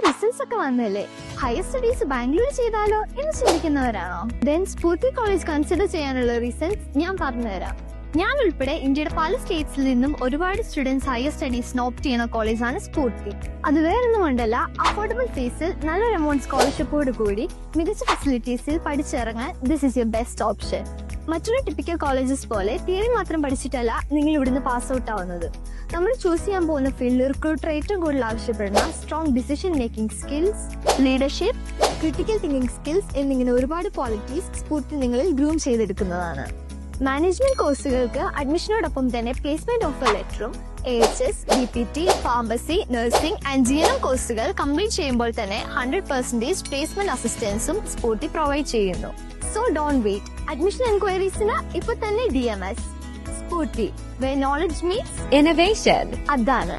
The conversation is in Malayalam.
റിസൾട്ട്സ് ഒക്കെ വന്നല്ലേ, ഹയർ സ്റ്റഡീസ് ബാംഗ്ലൂർ ചെയ്താലോ എന്ന് ചിന്തിക്കുന്നവരാണോ? ദെൻ സ്ഫൂർത്തി കോളേജ് കൺസിഡർ ചെയ്യാനുള്ള റീസൺസ് ഞാൻ പറഞ്ഞുതരാം. ഞാൻ ഉൾപ്പെടെ ഇന്ത്യയുടെ പല സ്റ്റേറ്റ്സിൽ നിന്നും ഒരുപാട് സ്റ്റുഡൻസ് ഹയർ സ്റ്റഡീസിന് ഓപ്റ്റ് ചെയ്യുന്ന കോളേജാണ് സ്ഫൂർത്തി. അത് വേറൊന്നും കൊണ്ടല്ല, അഫോർഡബിൾ ഫീസിൽ നല്ലൊരു എമൗണ്ട് സ്കോളർഷിപ്പോട് കൂടി മികച്ച ഫെസിലിറ്റീസിൽ പഠിച്ചിറങ്ങാൻ this is your best option. മറ്റൊരു ടിപ്പിക്കൽ കോളേജസ് പോലെ തിയറി മാത്രം പഠിച്ചിട്ടല്ല നിങ്ങൾ ഇവിടുന്ന് പാസ് ഔട്ട് ആവുന്നത്. നമ്മൾ ചൂസ് ചെയ്യാൻ പോകുന്ന ഫീൽഡിൽ റിക്രൂട്ടർ ഏറ്റവും കൂടുതൽ ആവശ്യപ്പെടുന്ന strong decision making skills, leadership, critical thinking skills എന്നിങ്ങനെ ഒരുപാട് ക്വാളിറ്റീസ് സ്ഫൂർത്തി നിങ്ങളിൽ ഗ്രൂം ചെയ്തെടുക്കുന്നതാണ്. മാനേജ്മെന്റ് കോഴ്സുകൾക്ക് അഡ്മിഷനോടൊപ്പം തന്നെ പ്ലേസ്മെന്റ് ഓഫർ ലെറ്ററും AHS, DPT, pharmacy, nursing and GNM കോഴ്സുകൾ കംപ്ലീറ്റ് ചെയ്യുമ്പോൾ തന്നെ 100% പ്ലേസ്മെന്റ് അസിസ്റ്റൻസും സ്ഫൂർത്തി പ്രൊവൈഡ് ചെയ്യുന്നു. So don't wait. അഡ്മിഷൻ എൻക്വയറീസിന് ഇപ്പൊ തന്നെ DMS സ്ഫൂർത്തി, where knowledge meets innovation. അതാണ്.